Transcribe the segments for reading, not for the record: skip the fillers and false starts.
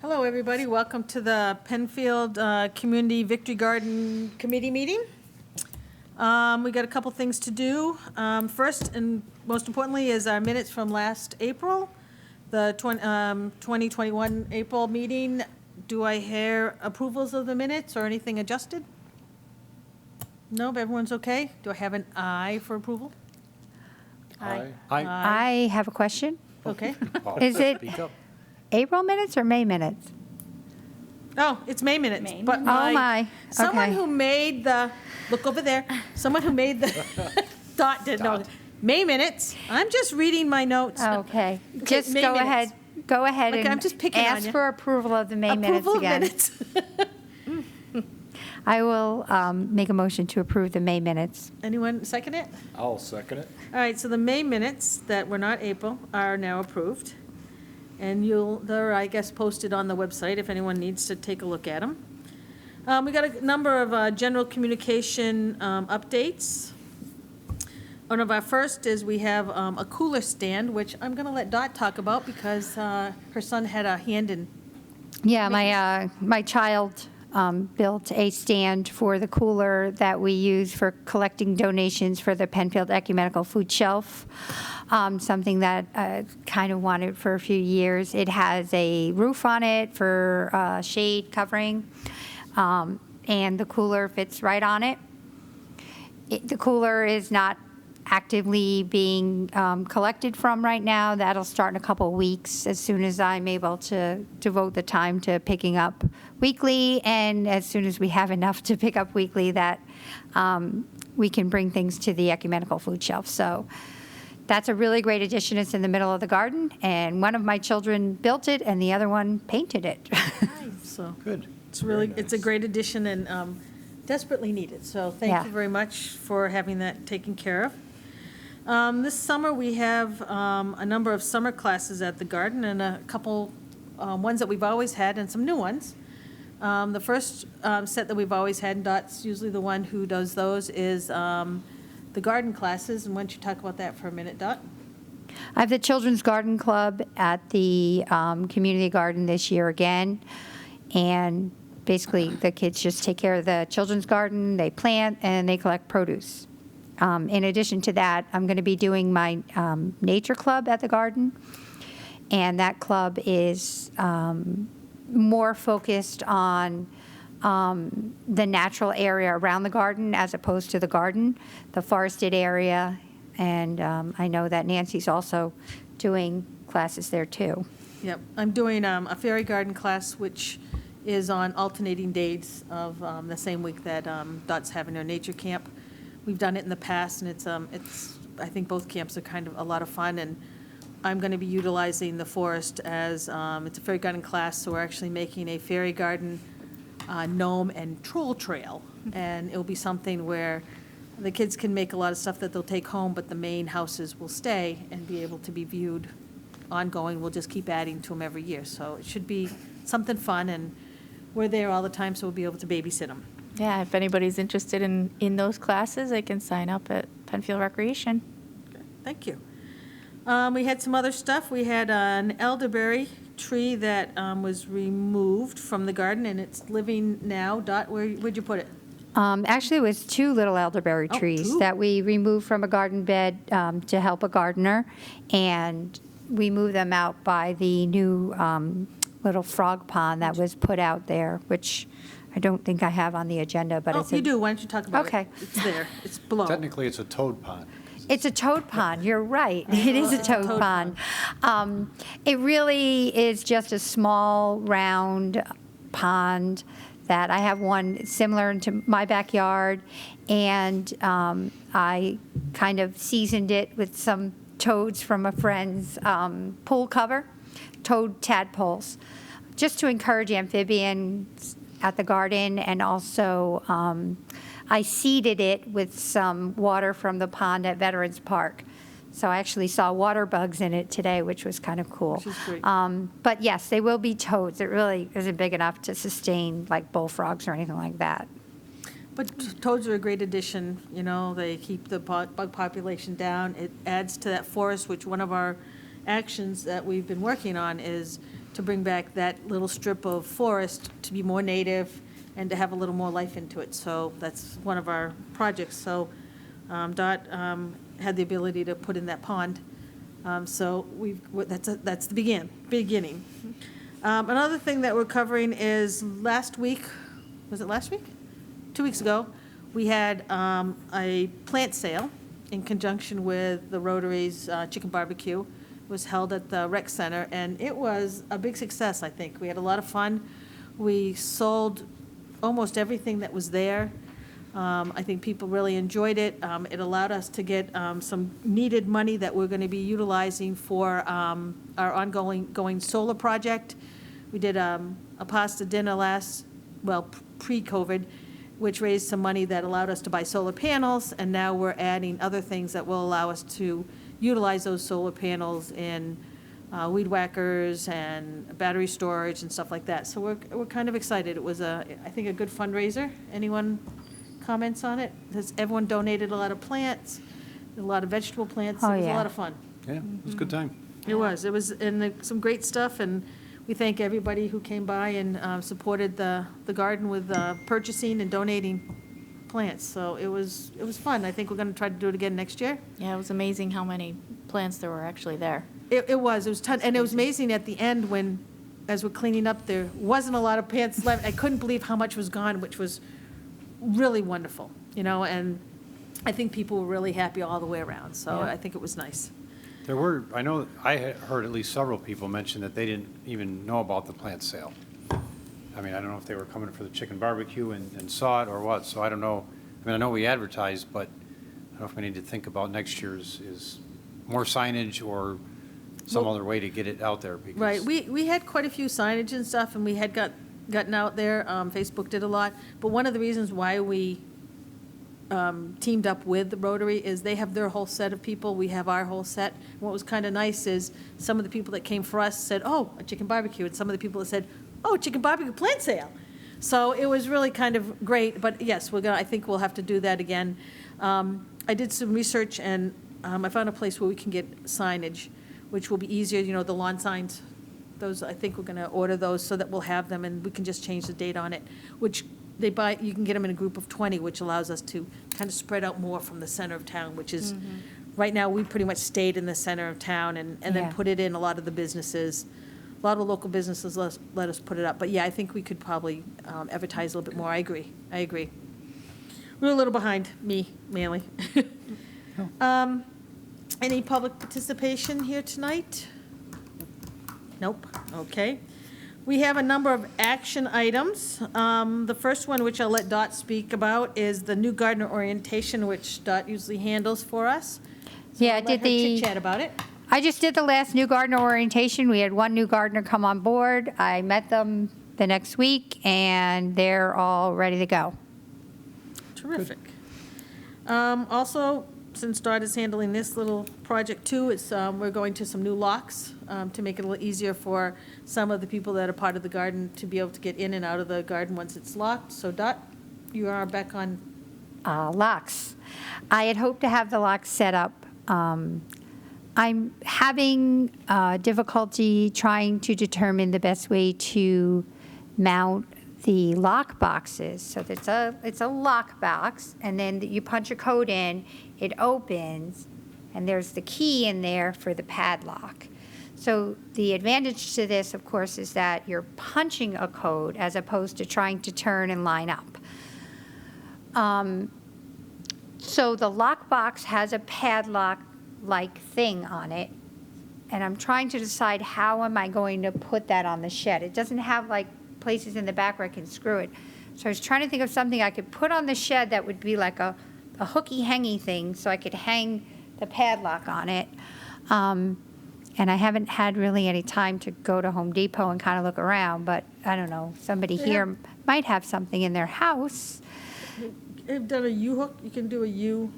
Hello, everybody. Welcome to the Penfield Community Victory Garden Committee meeting. We got a couple things to do. First and most importantly is our minutes from last April, the 2021 April meeting. Do I hear approvals of the minutes or anything adjusted? No, everyone's okay? Do I have an aye for approval? Aye. I have a question. Okay. Is it April minutes or May minutes? Oh, it's May minutes. May But minutes. Oh, my. Someone Okay. who made the, look over there, someone who made the, Dot did, no, May minutes. I'm just reading my notes. Okay. Okay, Just May go minutes. ahead. Go ahead Like, and I'm just picking on ask you. for approval of the May minutes Approval of again. minutes. I will make a motion to approve the May minutes. Anyone second it? I'll second it. All right, so the May minutes that were not April are now approved. And they're, I guess, posted on the website if anyone needs to take a look at them. We got a number of general communication updates. One of our first is we have a cooler stand, which I'm going to let Dot talk about because her son had a hand in. Yeah, my child built a stand for the cooler that we use for collecting donations for the Penfield Ecumenical Food Shelf, something that I kind of wanted for a few years. It has a roof on it for shade covering, and the cooler fits right on it. The cooler is not actively being collected from right now. That'll start in a couple of weeks as soon as I'm able to devote the time to picking up weekly, and as soon as we have enough to pick up weekly that we can bring things to the Ecumenical Food Shelf. So that's a really great addition. It's in the middle of the garden, and one of my children built it and the other one painted it. So Good. it's really, Very it's a nice. great addition and desperately needed. So thank Yeah. you very much for having that taken care of. This summer, we have a number of summer classes at the garden and a couple ones that we've always had and some new ones. The first set that we've always had, and Dot's usually the one who does those, is the garden classes. And why don't you talk about that for a minute, Dot? I have the Children's Garden Club at the community garden this year again. And basically, the kids just take care of the children's garden, they plant, and they collect produce. In addition to that, I'm going to be doing my nature club at the garden. And that club is more focused on the natural area around the garden as opposed to the garden, the forested area. And I know that Nancy's also doing classes there too. Yep, I'm doing a fairy garden class, which is on alternating days of the same week that Dot's having her nature camp. We've done it in the past, and it's I think both camps are kind of a lot of fun, and I'm going to be utilizing the forest as, it's a fairy garden class, so we're actually making a fairy garden gnome and troll trail, and it'll be something where the kids can make a lot of stuff that they'll take home, but the main houses will stay and be able to be viewed ongoing. We'll just keep adding to them every year, so it should be something fun, and we're there all the time, so we'll be able to babysit them. Yeah, if anybody's interested in those classes, they can sign up at Penfield Recreation. Thank you. We had some other stuff. We had an elderberry tree that was removed from the garden, and it's living now. Dot, where'd you put it? Actually, it was 2 little elderberry Oh, trees 2. that we removed from a garden bed to help a gardener, and we moved them out by the new little frog pond that was put out there, which I don't think I have on the agenda, but Oh, it's you do. Why don't you talk about it? Okay. It's there. It's below. Technically, it's a toad pond. It's a toad pond, you're right. It is a toad pond. It really is just a small, round pond that I have one similar to my backyard, and I kind of seasoned it with some toads from a friend's pool cover, toad tadpoles, just to encourage amphibians at the garden, and also I seeded it with some water from the pond at Veterans Park. So I actually saw water bugs in it today, which was kind of cool. Which is great. But yes, they will be toads. It really isn't big enough to sustain like bullfrogs or anything like that. But toads are a great addition. You know, they keep the bug population down. It adds to that forest, which one of our actions that we've been working on is to bring back that little strip of forest to be more native and to have a little more life into it. So that's one of our projects. So Dot had the ability to put in that pond. So that's the beginning. Another thing that we're covering is last week, was it last week? 2 weeks ago, we had a plant sale in conjunction with the Rotary's Chicken Barbecue. It was held at the rec center, and it was a big success, I think. We had a lot of fun. We sold almost everything that was there. I think people really enjoyed it. It allowed us to get some needed money that we're going to be utilizing for our ongoing solar project. We did a pasta dinner pre-COVID, which raised some money that allowed us to buy solar panels, and now we're adding other things that will allow us to utilize those solar panels in weed whackers and battery storage and stuff like that. So we're kind of excited. It was I think a good fundraiser. Anyone comments on it? Everyone donated a lot of plants, a lot of vegetable plants. Oh, It was a yeah. lot of fun. Yeah, it was a good time. It was, and some great stuff, and we thank everybody who came by and supported the garden with purchasing and donating plants. So it was fun. I think we're going to try to do it again next year. Yeah, it was amazing how many plants there were actually there. It was ton, and it was amazing at the end when, as we're cleaning up, there wasn't a lot of plants left. I couldn't believe how much was gone, which was really wonderful, and I think people were really happy all the way around. So Yeah. I think it was nice. I know I had heard at least several people mention that they didn't even know about the plant sale. I mean, I don't know if they were coming for the chicken barbecue and saw it or what, so I don't know. I mean, I know we advertised, but I don't know if we need to think about next year's is more signage or some Well, other way to get it out there. Because Right, we had quite a few signage and stuff, and we had gotten out there. Facebook did a lot, but one of the reasons why we teamed up with the Rotary is they have their whole set of people, we have our whole set. And what was kind of nice is some of the people that came for us said, oh, a chicken barbecue, and some of the people that said, oh, chicken barbecue plant sale. So it was really kind of great, but yes, I think we'll have to do that again. I did some research, and I found a place where we can get signage, which will be easier, the lawn signs. Those, I think we're going to order those so that we'll have them, and we can just change the date on it, which you can get them in a group of 20, which allows us to kind of spread out more from the center of town, which is, right now, we pretty much stayed in the center of town and Yeah. then put it in a lot of the businesses. A lot of local businesses let us put it up. But yeah, I think we could probably advertise a little bit more. I agree. We're a little behind, me mainly. Any public participation here tonight? Nope, okay. We have a number of action items. The first one, which I'll let Dot speak about, is the new gardener orientation, which Dot usually handles for us. So Yeah, I I'll did let her chit-chat about it. I just did the last new gardener orientation. We had one new gardener come on board. I met them the next week, and they're all ready to go. Terrific. Also, since Dot is handling this little project too, we're going to some new locks to make it a little easier for some of the people that are part of the garden to be able to get in and out of the garden once it's locked. So Dot, you are back on. Locks. I had hoped to have the locks set up. I'm having difficulty trying to determine the best way to mount the lock boxes. So it's a lock box, and then you punch a code in, it opens, and there's the key in there for the padlock. So the advantage to this, of course, is that you're punching a code as opposed to trying to turn and line up. So the lockbox has a padlock-like thing on it, and I'm trying to decide how am I going to put that on the shed. It doesn't have like places in the back where I can screw it. So I was trying to think of something I could put on the shed that would be like a hooky hangy thing so I could hang the padlock on it. And I haven't had really any time to go to Home Depot and kind of look around, but I don't know, somebody here might have something in their house. I've done a U-hook. You can do a U,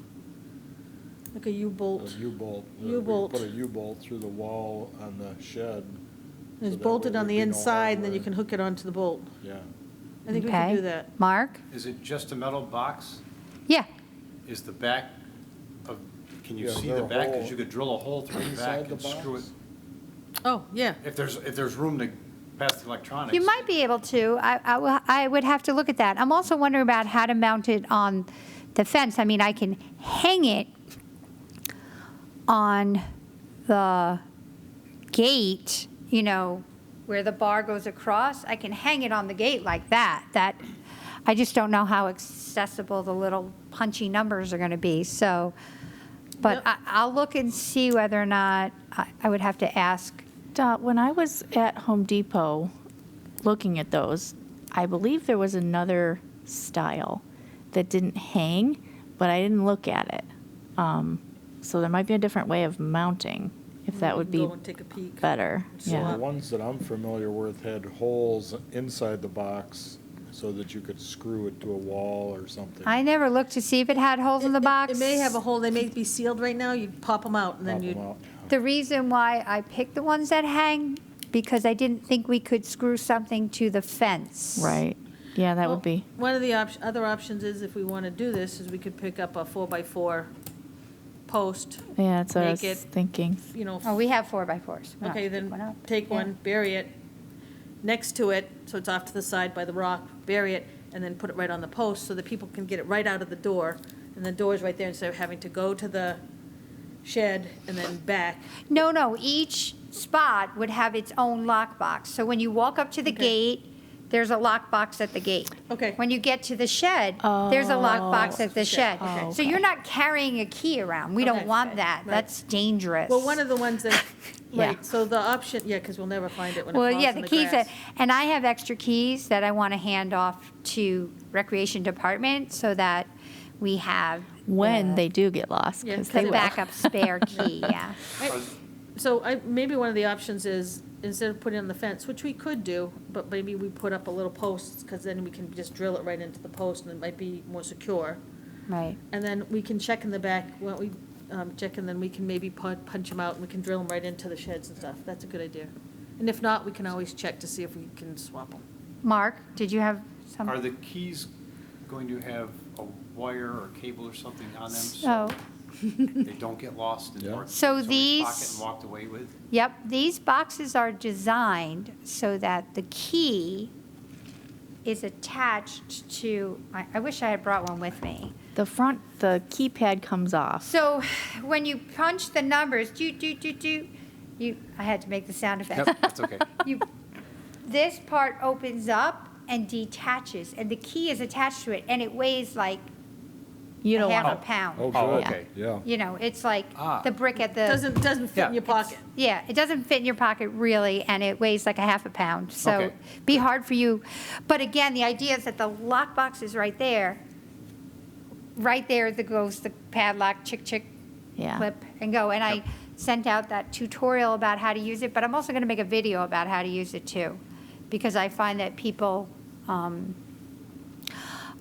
like a U-bolt. A U-bolt. U-bolt. We put a U-bolt through the wall on the shed. It's so that bolted way on there'd the be no inside, and then you hardware. can hook it onto the bolt. Yeah. I think we can Okay. do that. Mark? Is it just a metal box? Yeah. Is the back of, can you Yeah, see is there the a back? hole Because you could drill a hole through the inside back and the screw it. box? Oh, yeah. If there's room to pass the electronics. You might be able to. I would have to look at that. I'm also wondering about how to mount it on the fence. I mean, I can hang it on the gate, you know, where the bar goes across. I can hang it on the gate like that. I just don't know how accessible the little punchy numbers are going to be. So, but Yep. I'll look and see whether or not I would have to ask. Dot, when I was at Home Depot looking at those, I believe there was another style that didn't hang, but I didn't look at it. So there might be a different way of mounting, if that would be Go and take a peek. better. So Yeah. the ones that I'm familiar with had holes inside the box so that you could screw it to a wall or something. I never looked to see if it had holes in the box. It may have a hole, they may be sealed right now, you'd pop them out, and then Pop 'em you'd, out. The reason why I picked the ones that hang, because I didn't think we could screw something to the fence. Right. Yeah, that Well, would be. one of the other options is, if we want to do this, is we could pick up a 4x4 post, Yeah, that's what I was make it- thinking. you know. Oh, we have 4x4s. We'll have Okay, to pick one then up. take Yeah. one, bury it next to it, so it's off to the side by the rock, bury it, and then put it right on the post, so that people can get it right out of the door, and the door's right there, instead of having to go to the shed and then back. No, each spot would have its own lockbox. So when you walk up to the Okay. gate, there's a lockbox at the gate. Okay. When you get to the shed, there's a lockbox at the shed. Okay. So you're not carrying a key around. We don't Okay. want that. Right. That's dangerous. Well, one of the ones that, Yeah. right, so the option, yeah, because we'll never find it when it Well, falls yeah, in the the keys, grass. and I have extra keys that I want to hand off to Recreation Department so that we have. When the- they do get lost, Yeah, because cut they The it will. back. backup spare key, yeah. So maybe one of the options is, instead of putting it on the fence, which we could do, but maybe we put up a little post, because then we can just drill it right into the post, and it might be more secure. Right. And then we can check in the back, why don't we check, and then we can maybe punch them out, and we can drill them right into the sheds and stuff. That's a good idea. And if not, we can always check to see if we can swap them. Mark, did you have some? Are the keys going to have a wire or cable or something on them? So, They don't get lost in Yeah. somebody's So pocket these- and walked away with? yep, these boxes are designed so that the key is attached to, I wish I had brought one with me. The keypad comes off. So when you punch the numbers, I had to make the sound effect. Yep, that's okay. You, this part opens up and detaches, and the key is attached to it, and it weighs like You don't half want a to. pound. Oh, Oh, good. okay. Yeah. You know, it's like Ah. the brick at the. Doesn't fit in Yeah. your pocket. Yeah, it doesn't fit in your pocket really, and it weighs like a half a pound. So Okay. be hard for you. But again, the idea is that the lockbox is right there. Right there goes the padlock, chick, Yeah. clip, and go. And I Yep. sent out that tutorial about how to use it, but I'm also going to make a video about how to use it too, because I find that people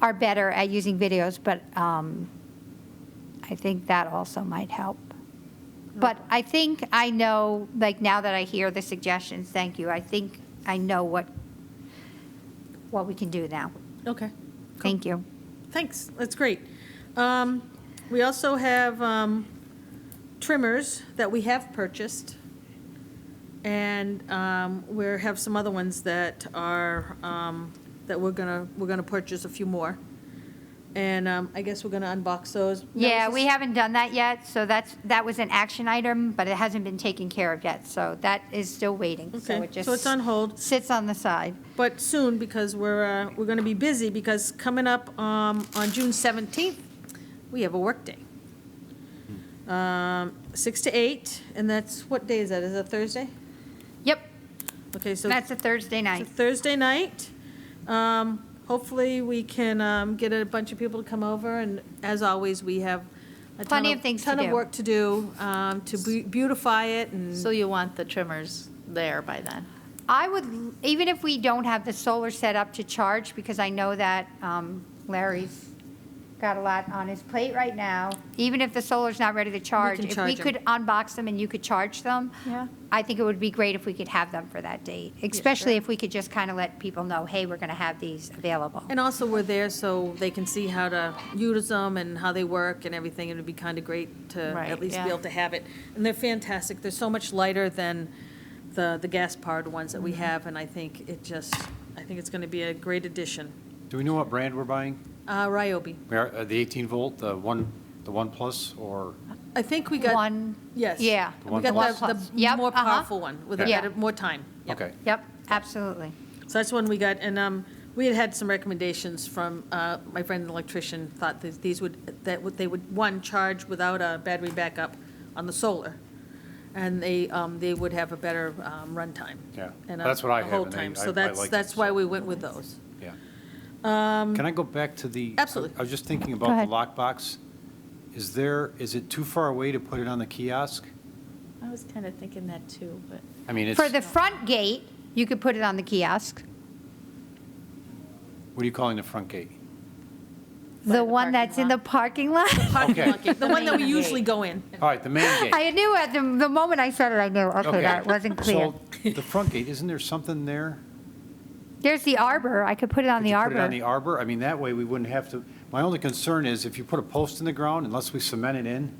are better at using videos, but I think that also might help. But I think I know, like now that I hear the suggestions, thank you, I think I know what we can do now. Okay. Thank you. Thanks, that's great. We also have trimmers that we have purchased, and we have some other ones that are, that we're gonna purchase a few more. And I guess we're gonna unbox those. Yeah, Now, we haven't done that yet, so that was an action item, but it hasn't been taken care of yet, so that is still waiting. So Okay, it just so it's on hold. sits on the side. But soon, because we're gonna be busy, because coming up on June 17th, we have a workday. 6 to 8, and that's, what day is that? Is that Thursday? Yep, Okay, so. that's a Thursday It's night. a Thursday night. Hopefully, we can get a bunch of people to come over, and as always, we have a Plenty of things to ton of do. work to do, to beautify it, and. So you want the trimmers there by then? I would, even if we don't have the solar set up to charge, because I know that Larry's got a lot on his plate right now, even if the solar's not ready to charge, if we charge 'em. could unbox them and you could charge them, Yeah. I think it would be great if we could have them for that date, especially if we could just kind of let people know, hey, we're going to have these available. And also, we're there so they can see how to use them and how they work and everything. It would be kind of great to Right, at least yeah. be able to have it. And they're fantastic. They're so much lighter than the gas-powered ones that we have, and I think I think it's going to be a great addition. Do we know what brand we're buying? Ryobi. The 18 volt, the one plus, or? I think we got. One, Yes. yeah. The We one got plus. the Yep, more uh-huh. powerful one with a Yeah. better, more time. Yep. Okay. Yep, absolutely. So that's one we got, and we had some recommendations from, my friend the electrician thought that they would, one, charge without a battery backup on the solar, and they would have a better runtime. Yeah, and that's what I a have, hold and time. I So like it, that's why so. we went with those. Yeah. Can I go back to the? Absolutely. I was just thinking Go about ahead. the lockbox. Is it too far away to put it on the kiosk? I was kind of thinking that too, but I mean, it's, For the front gate, you could put it on the kiosk. what are you calling the front gate? The one that's in the parking lot. Parking Okay. lot gate, the one that we Main usually gate. go in. All right, the main gate. I knew at the moment I said it, I knew, okay, that wasn't clear. So the front gate, isn't there something there? There's the arbor, I could put it on Could the you put it on arbor. the arbor? I mean, that way we wouldn't have to, my only concern is if you put a post in the ground, unless we cement it in,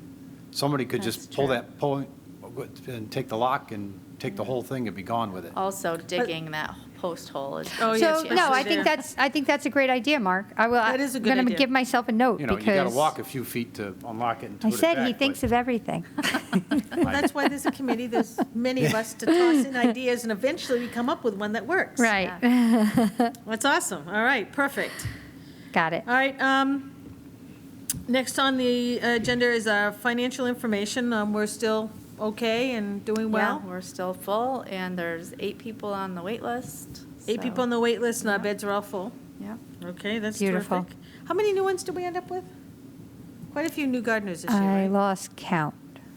somebody could just That's pull true. that, pull, and take the lock and take the whole thing and be gone with it. also digging that post hole is. Oh, yes, So, yes, no, yes, I think that's a great idea, Mark. That is a good I'm going to idea. give myself a note You know, you gotta because walk a few feet to unlock it and I put it said he back, thinks but- of everything. Well, that's why there's a committee, there's many of us to toss in ideas, and eventually we come up with one that works. Right, That's awesome. All right, perfect. got it. All right, next on the agenda is our financial information. We're still okay and doing well. Yeah, we're still full, and there's 8 people on the wait list. 8 so- people on the wait list, and our Yeah. beds are all full. Yeah. Okay, that's Beautiful. terrific. How many new ones did we end up with? Quite a few new gardeners this year, I right? lost count.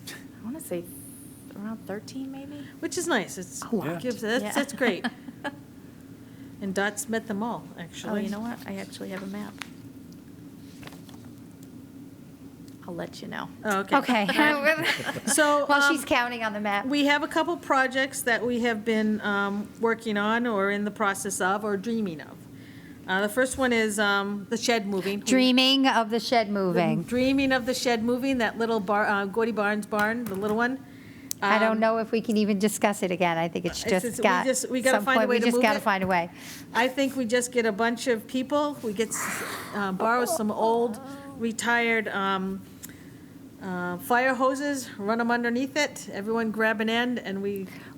I want to say around 13 maybe? Which is nice. It's, lot. that's, Yeah. that's great. And Dot's met them all, actually. Oh, you know what? I actually have a map. I'll let you know. Oh, okay. Okay. So, While she's counting on the map. we have a couple projects that we have been working on or in the process of or dreaming of. The first one is the shed moving. Dreaming of the shed moving. Dreaming of the shed moving, that little Gordy Barnes barn, the little one. I don't know if we can even discuss it again. I think it's just we got, we gotta some find a point, way we to just move got to it. find a way. I think we just get a bunch of people, we get, borrow some old retired fire hoses, run them underneath it, everyone grab an end, and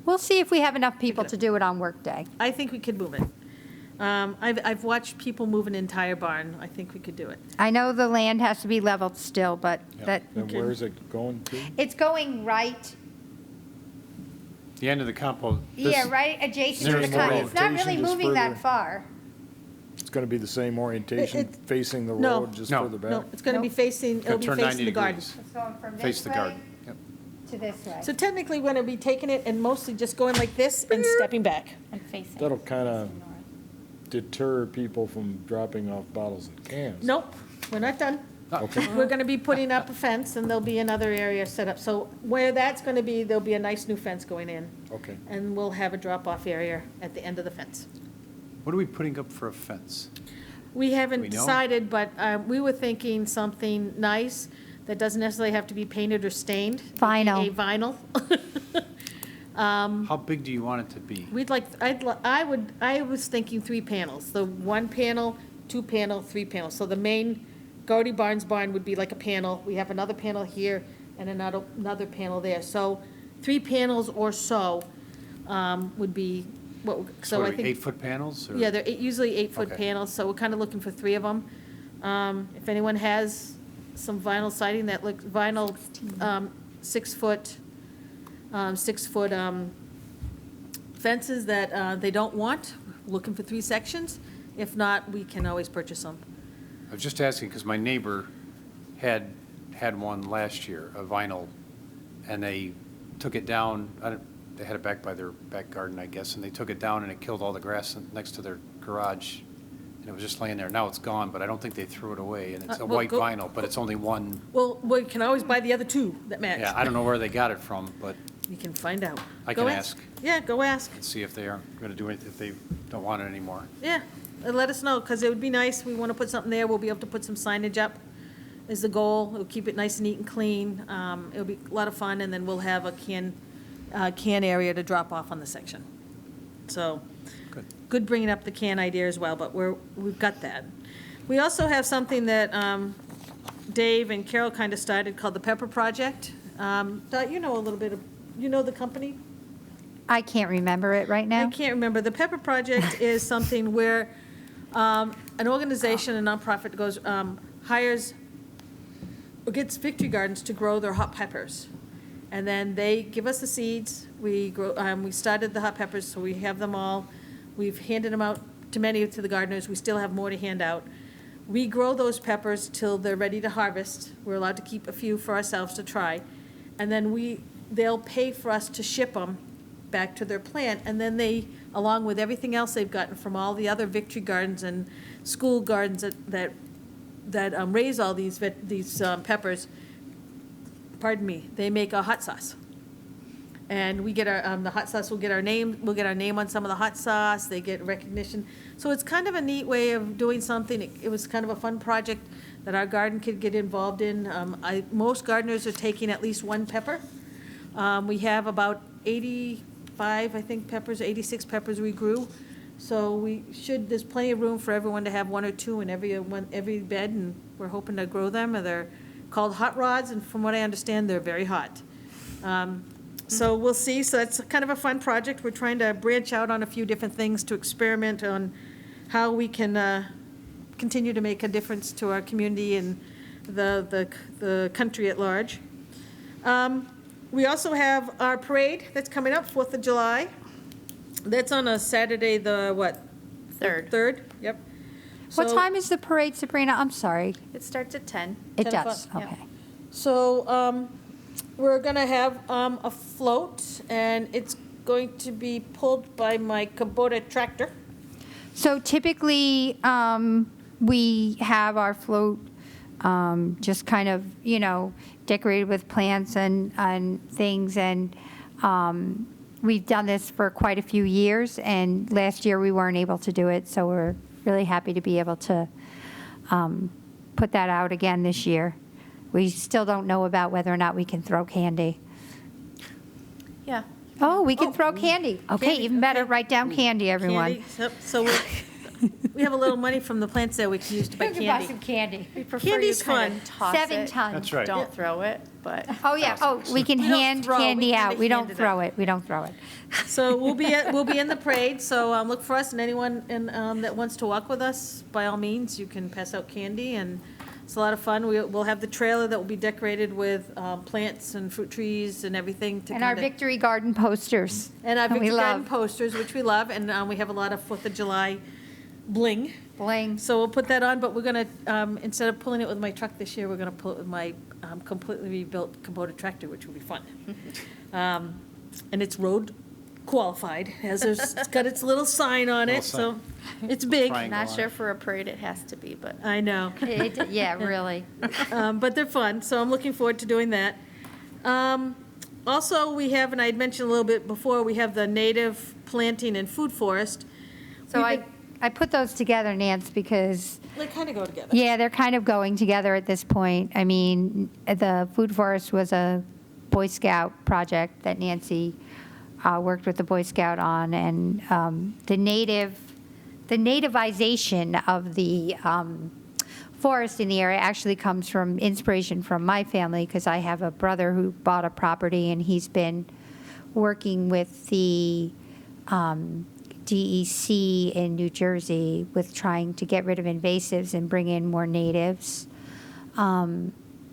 We'll see if we have enough people to do it on workday. I think we could move it. I've watched people move an entire barn, I think we could do it. I know the land has to be leveled still, but that, Then Okay. where is it going to? it's going right, The end of the compost. yeah, right adjacent to the There's con. more It's not really orientation, just moving that further. far. It's gonna be the same orientation, It- facing the no. road, just No. further back? No, it's gonna be Nope. facing, it'll Gonna be turn facing 90 the garden. degrees. It's going from Face this the way garden. Yep. to this way. So technically, we're gonna be taking it and mostly just going like this and stepping back. And facing. That'll kinda deter people from dropping off bottles and cans. Nope, we're not done. Okay, We're gonna be putting up a fence, and there'll be another area set up. So where that's gonna be, there'll be a nice new fence going in, okay. and we'll have a drop-off area at the end of the fence. What are we putting up for a fence? We haven't We know? decided, but we were thinking something nice that doesn't necessarily have to be painted or stained. Vinyl. AKA vinyl. How big do you want it to be? We'd like, I was thinking 3 panels, the 1 panel, 2 panel, 3 panels. So the main Gardy Barnes barn would be like a panel. We have another panel here and another panel there. So 3 panels or so would be, so I What are we, think. 8-foot panels? or- Yeah, they're usually 8-foot Okay. panels, so we're kind of looking for 3 of them. If anyone has some vinyl siding that looks, vinyl 6-foot fences that they don't want, looking for 3 sections. If not, we can always purchase them. I was just asking, because my neighbor had one last year, a vinyl, and they took it down, they had it back by their back garden, I guess, and they took it down and it killed all the grass next to their garage, and it was just laying there. Now it's gone, but I don't think they threw it away, and it's a well, white go- vinyl, but it's only one. Well, we can always buy the other 2 that match. Yeah, I don't know where they got it from, but You can find out. I Go can ask. Yeah, go ask. let's see if they are going to do it, if they don't want it anymore. Yeah, let us know, because it would be nice, we want to put something there, we'll be able to put some signage up, is the goal. It'll keep it nice and neat and clean. It'll be a lot of fun, and then we'll have a can area to drop off on the section. So, Good. good bringing up the can idea as well, but we've got that. We also have something that Dave and Carol kind of started called the Pepper Project. Dot, you know a little bit of, you know the company? I can't remember it right now. I can't remember. The Pepper Project is something where an organization, a nonprofit goes, hires, or gets Victory Gardens to grow their hot peppers. And then they give us the seeds. We grow, we started the hot peppers, so we have them all. We've handed them out to many to the gardeners. We still have more to hand out. We grow those peppers till they're ready to harvest. We're allowed to keep a few for ourselves to try. And then they'll pay for us to ship them back to their plant. And then they, along with everything else they've gotten from all the other Victory Gardens and school gardens that raise all these peppers, pardon me, they make a hot sauce. And we get our, the hot sauce, we'll get our name on some of the hot sauce, they get recognition. So it's kind of a neat way of doing something. It was kind of a fun project that our garden could get involved in. Most gardeners are taking at least one pepper. We have about 85, I think, peppers, 86 peppers we grew. So there's plenty of room for everyone to have one or two in every bed, and we're hoping to grow them. And they're called hot rods, and from what I understand, they're very hot. So we'll see. So that's kind of a fun project. We're trying to branch out on a few different things to experiment on how we can continue to make a difference to our community and the country at large. We also have our parade that's coming up, 4th of July. That's on a Saturday, the what? 3rd. 3rd, yep. What So- time is the parade, Sabrina? I'm sorry. It starts at 10. It 10 does, o'clock, yeah. okay. So we're going to have a float, and it's going to be pulled by my Kubota tractor. So typically, we have our float just kind of, decorated with plants and things, and we've done this for quite a few years, and last year we weren't able to do it, so we're really happy to be able to put that out again this year. We still don't know about whether or not we can throw candy. Yeah. Oh, we can throw candy. Okay, Candy, even better, okay. write down candy, everyone. Candy, yep, so we have a little money from the plant sale we can use to buy You can buy some candy. candy. We prefer Candy's you kind fun. of toss 7 it. tons. That's right. Don't throw it, but Oh, yeah, oh, we can We don't hand throw, we candy kinda out. We don't hand it throw out. it, we don't throw it. So we'll be in the parade, so look for us, and anyone that wants to walk with us, by all means, you can pass out candy, and it's a lot of fun. We'll have the trailer that will be decorated with plants and fruit trees and everything to And our kinda- Victory Garden posters. And our that we Victory Garden love. posters, which we love, and we have a lot of 4th of July bling. Bling. So we'll put that on, but we're gonna, instead of pulling it with my truck this year, we're gonna pull it with my completely rebuilt Kubota tractor, which will be fun. And it's road qualified, it's got its little sign on it, so Little it's big. Triangle. not sure for a parade it has to be, but I know, Yeah, really. but they're fun, so I'm looking forward to doing that. Also, we have, and I had mentioned a little bit before, we have the native planting and food forest. So We've I put those together, Nance, because, They kind of go together. yeah, they're kind of going together at this point. I mean, the Food Forest was a Boy Scout project that Nancy worked with the Boy Scout on, and the nativization of the forest in the area actually comes from inspiration from my family, because I have a brother who bought a property, and he's been working with the DEC in New Jersey with trying to get rid of invasives and bring in more natives.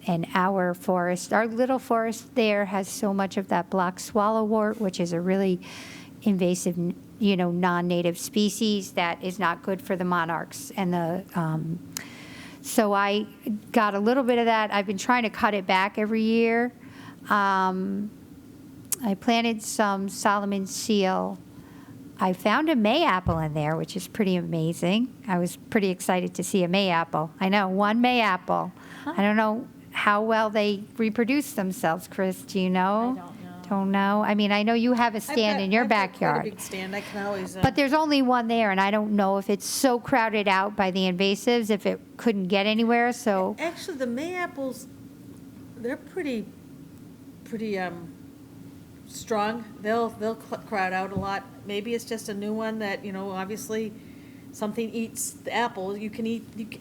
And our forest, our little forest there has so much of that black swallowwort, which is a really invasive, non-native species that is not good for the monarchs. And so I got a little bit of that. I've been trying to cut it back every year. I planted some Solomon seal. I found a mayapple in there, which is pretty amazing. I was pretty excited to see a mayapple. I know, one mayapple. I don't know how well they reproduce themselves, Chris. Do you know? I don't know. Don't know? I mean, I know you have a stand in your I've got quite a backyard. big stand, I can always. But there's only one there, and I don't know if it's so crowded out by the invasives, if it couldn't get anywhere, so. Actually, the May apples, they're pretty strong, they'll crowd out a lot. Maybe it's just a new one that, obviously, something eats the apple,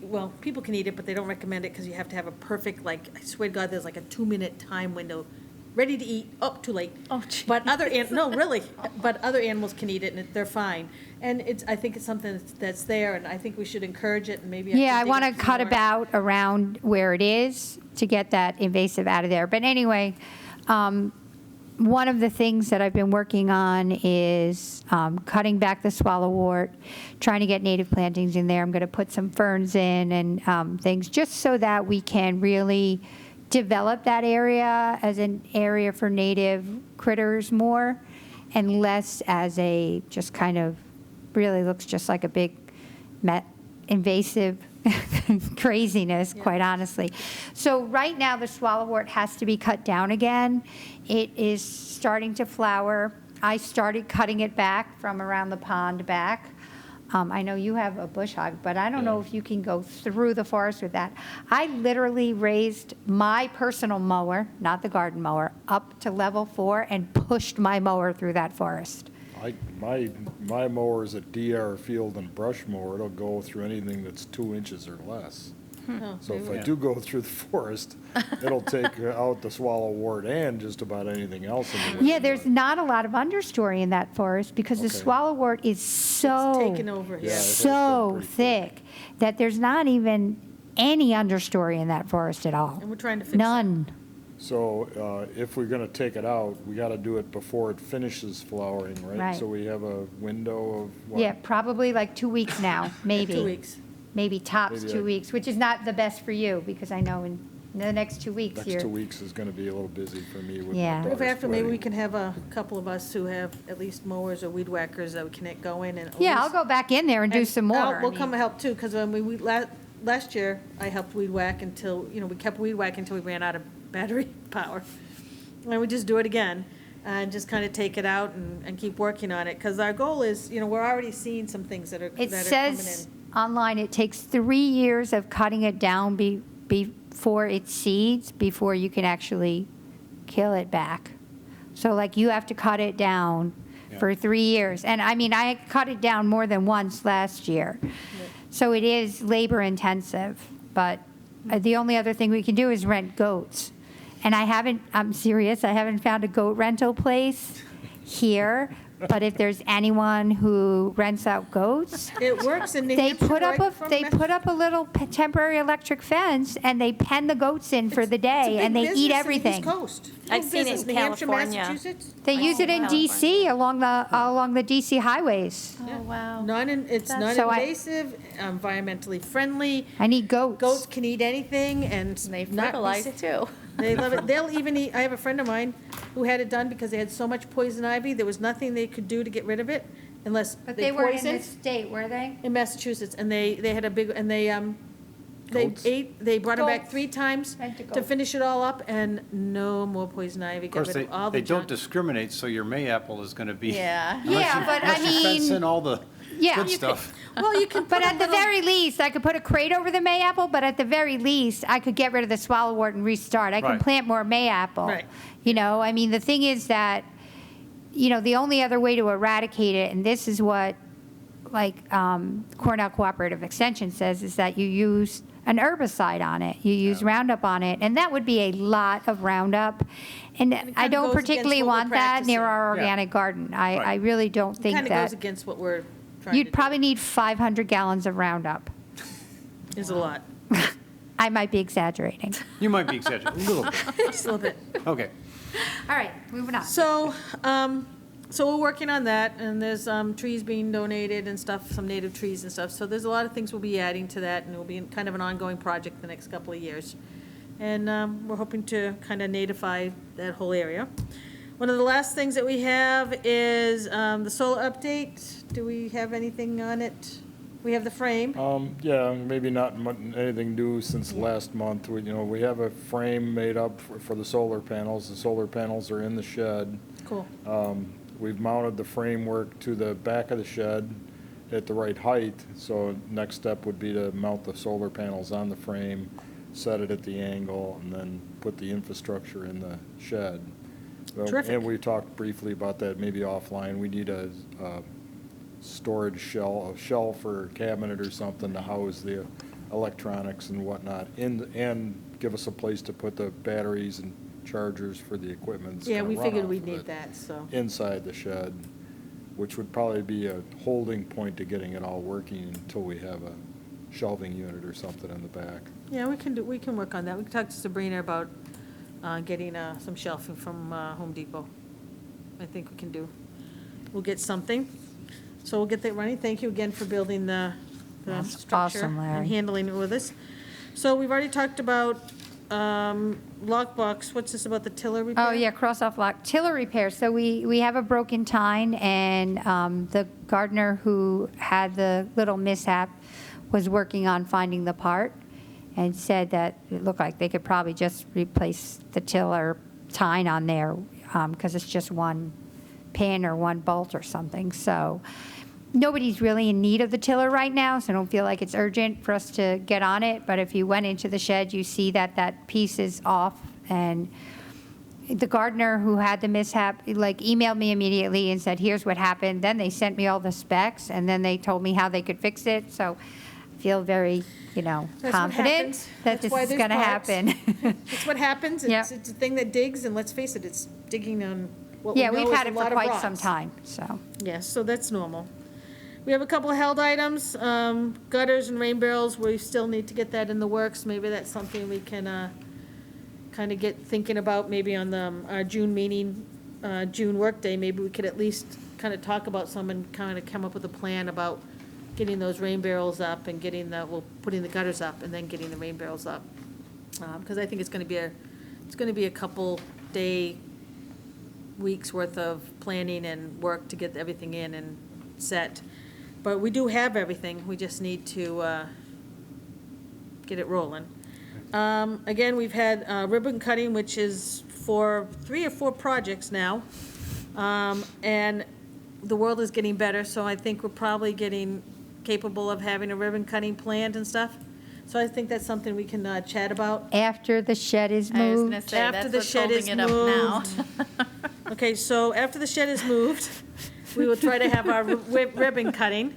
well, people can eat it, but they don't recommend it because you have to have a perfect, like, I swear to God, there's like a 2-minute time window, ready to eat, oh, too late. Oh, gee. But no, really, but other animals can eat it and they're fine. And I think it's something that's there, and I think we should encourage it, and maybe. Yeah, I dig want to up some cut more. about around where it is to get that invasive out of there. But anyway, one of the things that I've been working on is cutting back the swallowwort, trying to get native plantings in there. I'm going to put some ferns in and things, just so that we can really develop that area as an area for native critters more, and less as a just kind of really looks just like a big invasive craziness, quite honestly. So right now, the swallowwort has to be cut down again. It is starting to flower. I started cutting it back from around the pond back. I know you have a bush hog, but I don't know if you can go through the forest with that. I literally raised my personal mower, not the garden mower, up to level 4 and pushed my mower through that forest. My mower is a DR field and brush mower. It'll go through anything that's 2 inches or less. Oh, So if maybe- I do go through the forest, it'll take out the swallowwort and just about anything else in the Yeah, there's not a lot of understory in that forest because the Okay. swallowwort is so, taken over, yeah. Yeah, it has so been pretty thick. thick that there's not even any understory in that forest at all. And we're trying to fix it. None. So if we're gonna take it out, we gotta do it before it finishes flowering, right? Right. So we have a window of what? Yeah, probably like 2 weeks now, maybe. 2 weeks. Maybe tops Maybe 2 I- weeks, which is not the best for you, because I know in the next 2 weeks Next you're. 2 weeks is gonna be a little busy for me with my Yeah. What if daughter's after, maybe we wedding. can have a couple of us who have at least mowers or weed whackers that we can go in and. at Yeah, I'll least- go back in there and do and some more. We'll I come mean, help too, because last year, I helped weed whack until, we kept weed whacking until we ran out of battery power. And we just do it again, and just kind of take it out and keep working on it, because our goal is, we're already seeing some things that are It that are coming says in. online, it takes 3 years of cutting it down before it seeds, before you can actually kill it back. So like you have to cut it down for 3 years. And I mean, I cut it down more than once last year. So it is labor intensive, but the only other thing we can do is rent goats. And I'm serious, I haven't found a goat rental place here, but if there's anyone who rents out goats, It works in New they Hampshire, put up right from they Mass- put up a little temporary electric fence and they pen the goats in for the It's a day big and they business eat in the everything. East Coast. I've Big seen it business, in New Hampshire, California. Massachusetts. They use it in California. DC along the DC highways. Yeah. Oh, wow. It's So non-invasive, environmentally friendly. I need goats. Goats can eat anything and And they not be fertilize sick. too. They love it. They'll even eat, I have a friend of mine who had it done because they had so much poison ivy, there was nothing they could do to get rid of it unless But they they weren't in poisoned. this state, were they? In Massachusetts, and they had a big, and they Goats? they brought them back Goats. 3 times Rent a to goat. finish it all up, and no more poison ivy. Of course, Got rid of all the they don't junk. discriminate, so your mayapple is going to be. Yeah. Yeah, but I Unless you fence in mean, all the yeah. good stuff. Well, you can put But a at the little- very least, I could put a crate over the mayapple, but at the very least, I could get rid of the swallowwort and restart. I can Right. plant more mayapple. Right. I mean, the thing is that, the only other way to eradicate it, and this is what, like, Cornell Cooperative Extension says, is that you use an herbicide on it. You use Roundup on it, and that would be a lot of Roundup. And it I kinda don't goes against particularly what we're want that near practicing. our Yeah. organic garden. I Right. really don't think Kind of goes that. against what we're trying to You'd do. probably need 500 gallons of Roundup. Is a lot, I might be exaggerating. You might be exaggerating, a little bit. just a little bit. Okay. All right, moving on. So, so we're working on that, and there's trees being donated and stuff, some native trees and stuff. So there's a lot of things we'll be adding to that, and it'll be kind of an ongoing project the next couple of years. And we're hoping to kind of nativify that whole area. One of the last things that we have is the solar update. Do we have anything on it? We have the frame. Yeah, maybe not anything new since last month. We have a frame made up for the solar panels. The solar panels are in the shed. Cool. We've mounted the framework to the back of the shed at the right height, so next step would be to mount the solar panels on the frame, set it at the angle, and then put the infrastructure in the shed. Terrific. And we talked briefly about that, maybe offline. We need a storage a shelf or cabinet or something to house the electronics and whatnot, and give us a place to put the batteries and chargers for the equipment. that's Yeah, gonna we run figured off we'd of need it that, so. inside the shed, which would probably be a holding point to getting it all working until we have a shelving unit or something in the back. Yeah, we can work on that. We can talk to Sabrina about getting some shelving from Home Depot. I think we can do. We'll get something. So we'll get that running. Thank you again for building the That's structure awesome, Larry. and handling it with us. So we've already talked about lockbox. What's this about the tiller repair? Oh, yeah, cross-off lock, tiller repair. So we have a broken tine, and the gardener who had the little mishap was working on finding the part and said that it looked like they could probably just replace the tiller tine on there because it's just one pin or one bolt or something. So nobody's really in need of the tiller right now, so I don't feel like it's urgent for us to get on it. But if you went into the shed, you see that that piece is off. And the gardener who had the mishap, like, emailed me immediately and said, here's what happened. Then they sent me all the specs, and then they told me how they could fix it. So I feel very, That's what confident happens. that That's why this is there's going to parts. happen. That's what happens. Yep. It's a thing that digs, and let's face it, it's digging on what we Yeah, know we've is had a it for lot of quite some rocks. time, so. Yes, so that's normal. We have a couple of held items, gutters and rain barrels. We still need to get that in the works. Maybe that's something we can kind of get thinking about, maybe on our June meeting, June workday. Maybe we could at least kind of talk about some and kind of come up with a plan about getting those rain barrels up and putting the gutters up and then getting the rain barrels up. Because I think it's going to be a couple weeks worth of planning and work to get everything in and set. But we do have everything, we just need to get it rolling. Again, we've had ribbon cutting, which is for 3 or 4 projects now. And the world is getting better, so I think we're probably getting capable of having a ribbon cutting planned and stuff. So I think that's something we can chat about. After the shed is I was moved. gonna say, After that's the what's shed holding is it up now. Okay, so after the shed is moved, we will try to have our ribbon cutting.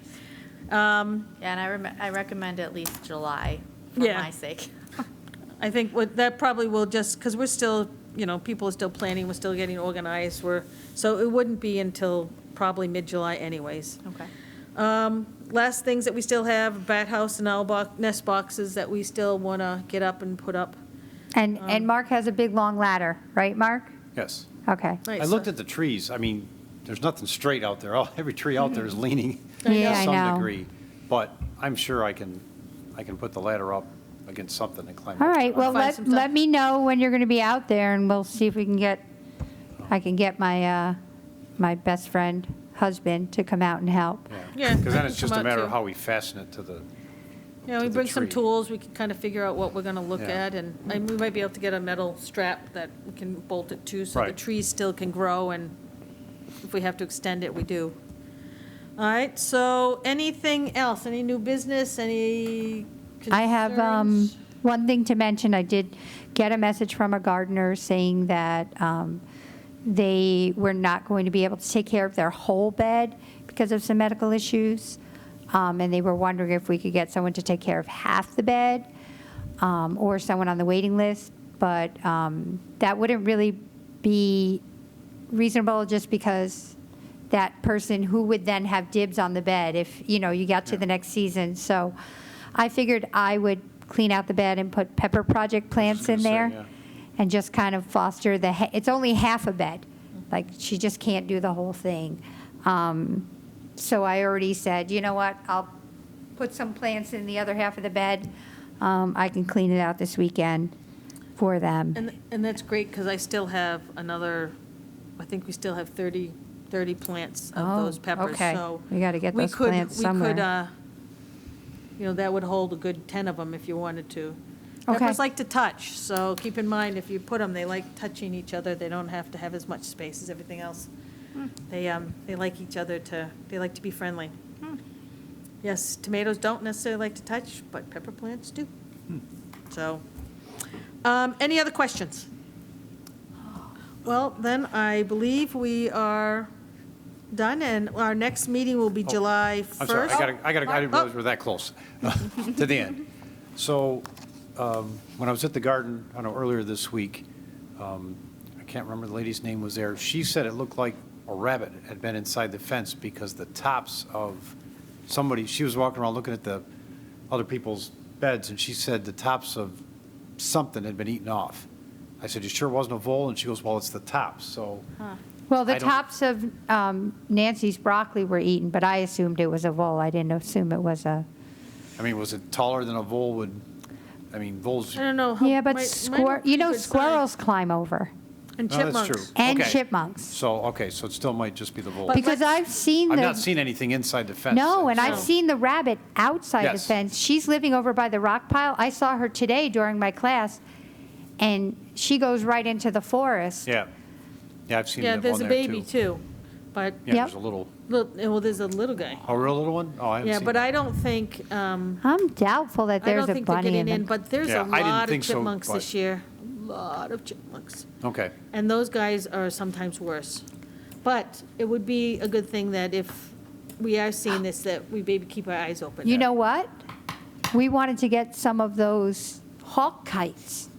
Yeah, and I recommend at least July for Yeah. my sake. I think that probably will just, because we're still, people are still planning, we're still getting organized, so it wouldn't be until probably mid-July anyways. Okay. Last things that we still have, bat house and owl nest boxes that we still want to get up and put up. And Mark has a big, long ladder, right, Mark? Yes. Okay. Right, I looked at the trees. I mean, there's nothing straight out there. Every tree out there is leaning Yeah, to I some know. degree. But I'm sure I can put the ladder up against something and climb All up. right, well, Find some let me know when you're going to be out there, and we'll see if we can I can get my, my best friend, husband, to come out and help. Yeah, Because I then can it's just come a out matter too. of how we fasten it to the, Yeah, we to the bring some tree. tools, we can kind of figure out what we're going to look Yeah. at, and we might be able to get a metal strap that we can bolt it to, so the Right. trees still can grow, and if we have to extend it, we do. All right, so anything else? Any new business, any concerns? I have one thing to mention. I did get a message from a gardener saying that they were not going to be able to take care of their whole bed because of some medical issues. And they were wondering if we could get someone to take care of half the bed or someone on the waiting list. But that wouldn't really be reasonable just because that person who would then have dibs on the bed if, you got to the next season. So I figured I would clean out the bed and put pepper project plants in gonna say, there yeah. and just kind of foster it's only half a bed. Like, she just can't do the whole thing. So I already said, you know what, I'll put some plants in the other half of the bed. I can clean it out this weekend for them. And that's great, because I still have I think we still have 30 plants of Oh, those peppers, okay. so. We gotta get we those could- plants somewhere. That would hold a good 10 of them if you wanted to. Peppers Okay. like to touch, so keep in mind, if you put them, they like touching each other. They don't have to have as much space as everything else. They like each other they like to be friendly. Yes, tomatoes don't necessarily like to touch, but pepper plants do. So, any other questions? Well, then I believe we are done, and our next meeting will be July 1st. I'm sorry, I didn't realize we were that close to the end. So, when I was at the garden, I don't know, earlier this week, I can't remember the lady's name was there. She said it looked like a rabbit had been inside the fence because the tops of somebody, she was walking around looking at the other people's beds, and she said the tops of something had been eaten off. I said, you sure it wasn't a vole? And she goes, well, it's the tops, so. Well, the I don't- tops of Nancy's broccoli were eaten, but I assumed it was a vole. I didn't assume it was a, I mean, was it taller than a vole would, I mean, voles. I don't know. how- yeah, but mine are pretty good size. squirrels climb over, And Oh, that's chipmunks. true. and Okay. chipmunks. So, okay, so it still might just be the vole. But Because let's- I've seen I've the. not seen anything inside the fence. No, and I've No. seen the rabbit outside the Yes. fence. She's living over by the rock pile. I saw her today during my class, and she goes right into the forest. Yeah. Yeah, I've seen Yeah, that there's one a there, baby too. too, but, Yeah, Yep. there's a little, well, there's a little guy. a real little one? Oh, I haven't Yeah, seen but that. I don't think, I'm doubtful that I there's don't a think they're bunny in getting in, them. but there's Yeah, a I didn't lot of think so, chipmunks but- this year. A lot of chipmunks. Okay. And those guys are sometimes worse. But it would be a good thing that if we are seeing this, that we maybe keep our eyes open. You know what? We wanted to get some of those hawk kites.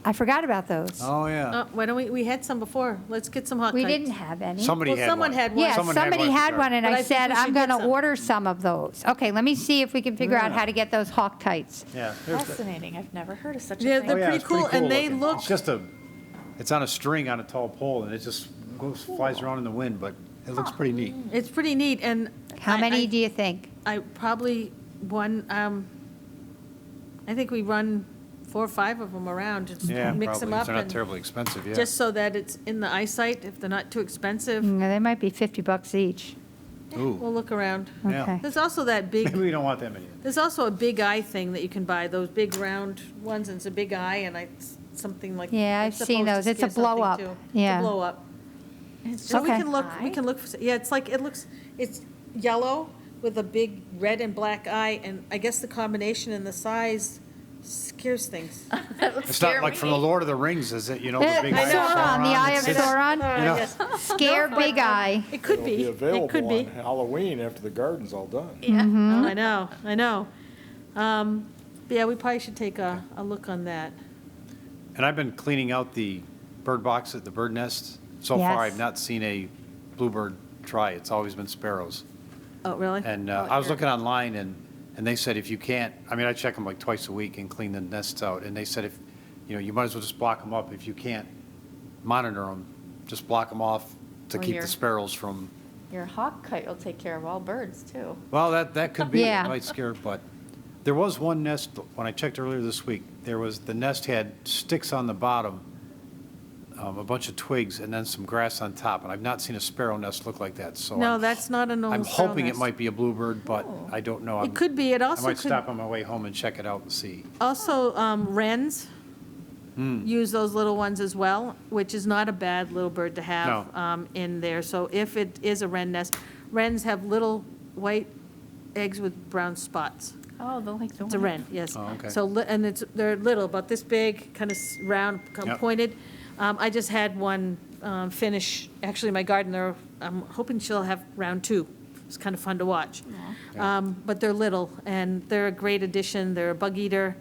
I forgot about those. Oh, yeah. Why don't we had some before. Let's get some hot We kites. didn't have any. Somebody Well, had one. someone had one. Yeah, Someone somebody at the had garden. one, and But I I think said, we I'm should going get to some. order some of those. Okay, let me see if we can figure out Yeah. how to get those hawk kites. Yeah. there's the- Fascinating. I've never heard of such a Yeah, thing. they're Oh, yeah, pretty it's cool, and they looking. look- It's just it's on a string on a tall pole, and it just flies around in the wind, but it looks pretty neat. It's pretty neat, and. How I- many I- do you think? I probably one, I think we run 4 or 5 of them around, just Yeah, mix them probably. up. They're not and terribly expensive, yeah. Just so that it's in the eyesight, if they're not too expensive, They might be $50 each. we'll Ooh, look around. Yeah. Okay. There's also that maybe big, we don't want that many. there's also a big eye thing that you can buy, those big round ones, and it's a big eye, and something like. Yeah, I've it's seen supposed to those. It's a scare something, blow-up. too. Yeah. It's a blow up. It's So we Okay. can look, we can look, yeah, it's like, it's yellow with a big red and black eye, and I guess the combination and the size scares things. It's not like from the Lord of the Rings, is it? You know, the big eye of Sauron, the eye of It's- Sauron. know. Yes. Scare No, but, big eye. It could It'll be, it available could be. on Halloween after the garden's all done. Mm-hmm. I know. But yeah, we probably should take a look on that. And I've been cleaning out the bird box at the bird nest. So far, Yes. I've not seen a bluebird try. It's always been sparrows. Oh, really? And Oh, I was here. looking online, and they said if you can't, I mean, I check them like twice a week and clean the nests out, and they said if, you might as well just block them up. If you can't monitor them, just block them off to Or keep your- the sparrows from, Your hawk kite will take care of all birds, too. well, that could be, it Yeah. might scare, but there was one nest, when I checked earlier this week, the nest had sticks on the bottom, a bunch of twigs, and then some grass on top, and I've not seen a sparrow nest look like that, so. No, I'm- that's not a normal I'm sparrow hoping it nest. might be a bluebird, but I don't know. It could be, it I also might could, stop on my way home and check it out and see. also wrens Hmm. use those little ones as well, which is not a bad little bird to have No. in there. So if it is a wren nest, wrens have little white eggs with brown spots. Oh, the It's a wren, yes. Oh, okay. So, and they're little, about this big, kind of round, kind of Yep. pointed. I just had one finish, actually, my garden, I'm hoping she'll have round 2. It's kind of fun to watch. Yeah. But they're little, and they're a great addition. They're a bug eater.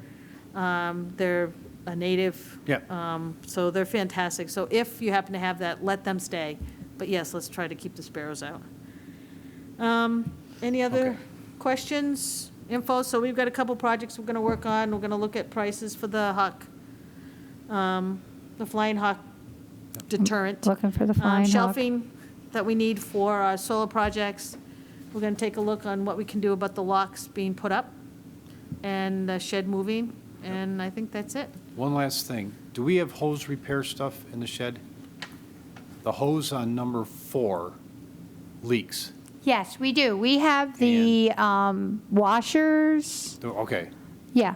They're a native. Yep. So they're fantastic. So if you happen to have that, let them stay. But yes, let's try to keep the sparrows out. Any other Okay. questions, info? So we've got a couple projects we're going to work on. We're going to look at prices for the hawk, the flying hawk deterrent. Looking for the flying hawk. Shelving that we need for our solar projects. We're going to take a look on what we can do about the locks being put up and the shed moving, and I think that's it. One last thing. Do we have hose repair stuff in the shed? The hose on number 4 leaks. Yes, we do. We have the washers. Okay, Yeah,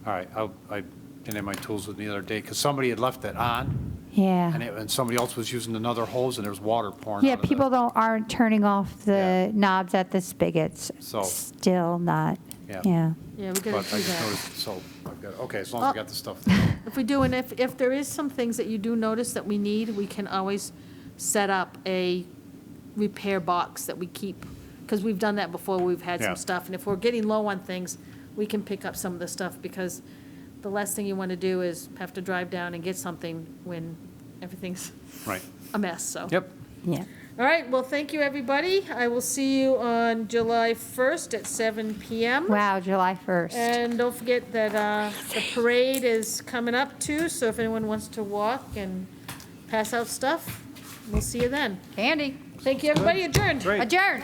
all right. I didn't have my tools with me the other day because somebody had left it on, yeah. and somebody else was using another hose, and there was water pouring Yeah, out of the- people aren't turning off the Yeah. knobs at the spigots. So- Still not, Yeah. yeah. Yeah, we got But to I do just that. noticed, so, I've got, okay, as long as I got the stuff there. If we do, and if there is some things that you do notice that we need, we can always set up a repair box that we keep, because we've done that before, we've had Yeah. some stuff, and if we're getting low on things, we can pick up some of the stuff, because the last thing you want to do is have to drive down and get something when everything's Right. a mess, so. Yep. Yeah. All right, well, thank you, everybody. I will see you on July 1st at 7 PM. Wow, July 1st. And don't forget that the parade is coming up too, so if anyone wants to walk and pass out stuff, we'll see you then. Candy. Thank you, everybody. Adjourned. Great. Adjourned.